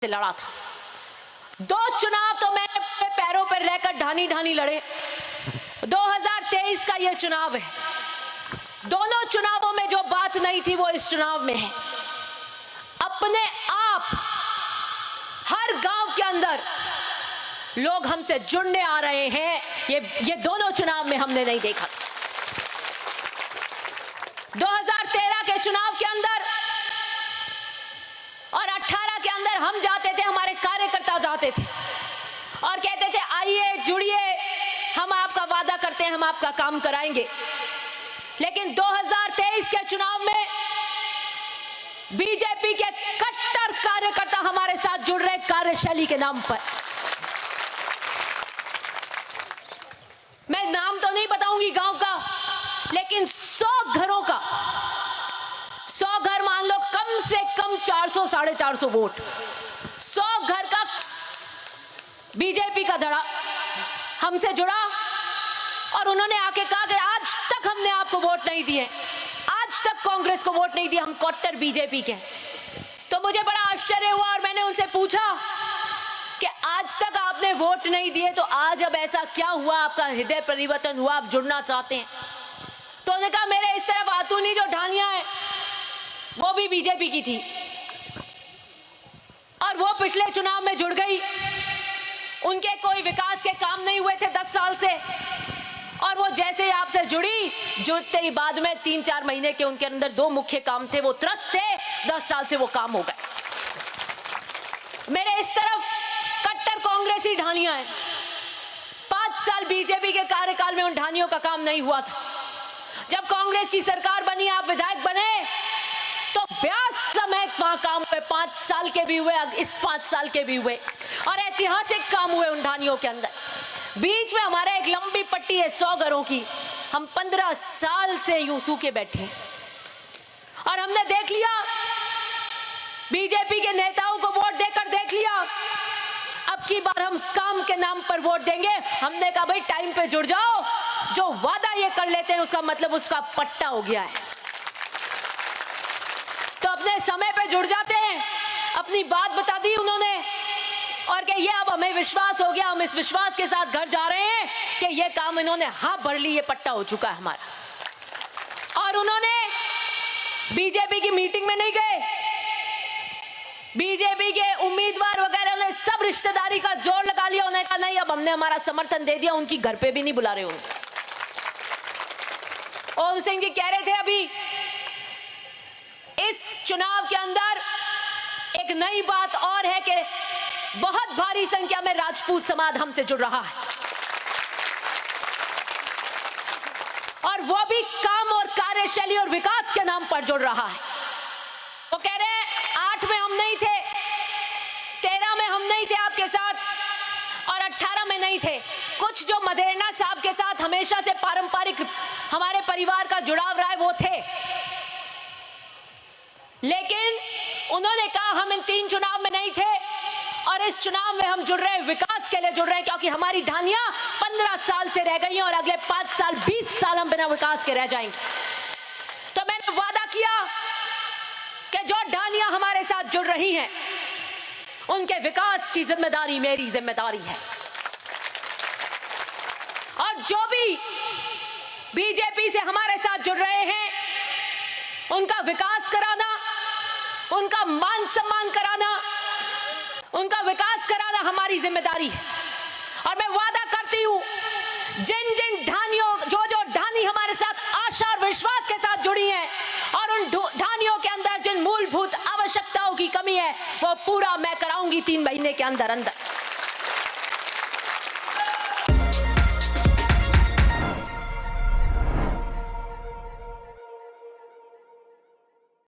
से लड़ा था। 2 चुनाव तो मैंने अपने पैरों पर रहकर ढानी ढानी लड़े। 2023 का ये चुनाव है। दोनों चुनावों में जो बात नहीं थी वो इस चुनाव में है। अपने आप हर गांव के अंदर लोग हमसे जुड़ने आ रहे हैं। ये दोनों चुनाव में हमने नहीं देखा। 2013 के चुनाव के अंदर और 18 के अंदर हम जाते थे, हमारे कार्यकर्ता जाते थे और कहते थे आइए जुड़िए, हम आपका वादा करते हैं, हम आपका काम कराएंगे। लेकिन 2023 के चुनाव में बीजेपी के कट्टर कार्यकर्ता हमारे साथ जुड़ रहे कार्यशैली के नाम पर। मैं नाम तो नहीं बताऊंगी गांव का, लेकिन 100 घरों का, 100 घर मान लो कम से कम 400 450 वोट, 100 घर का बीजेपी का धड़ा हमसे जुड़ा और उन्होंने आके कहा कि आज तक हमने आपको वोट नहीं दिए, आज तक कांग्रेस को वोट नहीं दिया, हम कट्टर बीजेपी के। तो मुझे बड़ा आश्चर्य हुआ और मैंने उनसे पूछा कि आज तक आपने वोट नहीं दिए, तो आज अब ऐसा क्या हुआ, आपका हृदय परिवर्तन हुआ, आप जुड़ना चाहते हैं? तो उन्होंने कहा मेरे इस तरफ आतूनी जो ढालियां हैं वो भी बीजेपी की थी और वो पिछले चुनाव में जुड़ गई। उनके कोई विकास के काम नहीं हुए थे 10 साल से और वो जैसे ही आपसे जुड़ते ही बाद में 3-4 महीने के उनके अंदर 2 मुख्य काम थे, वो त्रस्त थे, 10 साल से वो काम हो गए। मेरे इस तरफ कट्टर कांग्रेसी ढालियां हैं। 5 साल बीजेपी के कार्यकाल में उन ढानियों का काम नहीं हुआ था। जब कांग्रेस की सरकार बनी, आप विधायक बने, तो 82 समय वहां काम हुए, 5 साल के भी हुए, इस 5 साल के भी हुए और ऐतिहासिक काम हुए उन ढानियों के अंदर। बीच में हमारा एक लंबी पट्टी है 100 घरों की, हम 15 साल से यूं सूखे बैठे और हमने देख लिया, बीजेपी के नेताओं को वोट देकर देख लिया, अब की बार हम काम के नाम पर वोट देंगे। हमने कहा भाई टाइम पे जुड़ जाओ, जो वादा ये कर लेते हैं उसका मतलब उसका पट्टा हो गया है, तो अपने समय पे जुड़ जाते हैं। अपनी बात बता दी उन्होंने और कि ये अब हमें विश्वास हो गया, हम इस विश्वास के साथ घर जा रहे हैं कि ये काम इन्होंने हाँ भर ली, ये पट्टा हो चुका है हमारा। और उन्होंने बीजेपी की मीटिंग में नहीं गए, बीजेपी के उम्मीदवार वगैरह ने सब रिश्तेदारी का जोर लगा लिया। उन्होंने कहा नहीं अब हमने हमारा समर्थन दे दिया, उनकी घर पे भी नहीं बुला रहे उनको। ओम सिंह जी कह रहे थे अभी इस चुनाव के अंदर एक नई बात और है कि बहुत भारी संख्या में राजपूत समाज हमसे जुड़ रहा है और वो भी काम और कार्यशैली और विकास के नाम पर जुड़ रहा है। वो कह रहे हैं 8 में हम नहीं थे, 13 में हम नहीं थे आपके साथ और 18 में नहीं थे। कुछ जो मदेरना साहब के साथ हमेशा से पारंपरिक हमारे परिवार का जुड़ाव रहा है वो थे, लेकिन उन्होंने कहा हम इन 3 चुनाव में नहीं थे और इस चुनाव में हम जुड़ रहे हैं, विकास के लिए जुड़ रहे हैं, क्योंकि हमारी ढानियां 15 साल से रह गई हैं और अगले 5 साल 20 साल हम बिना विकास के रह जाएंगे। तो मैंने वादा किया कि जो ढानियां हमारे साथ जुड़ रही हैं उनके विकास की जिम्मेदारी मेरी जिम्मेदारी है और जो भी बीजेपी से हमारे साथ जुड़ रहे हैं उनका विकास कराना, उनका मान सम्मान कराना, उनका विकास कराना हमारी जिम्मेदारी है। और मैं वादा करती हूं जिन जिन ढानियों जो ढानी हमारे साथ आशा और विश्वास के साथ जुड़ी हैं और उन ढानियों के अंदर जिन मूलभूत आवश्यकताओं की कमी है वो पूरा मैं कराऊंगी 3 महीने के अंदर अंदर।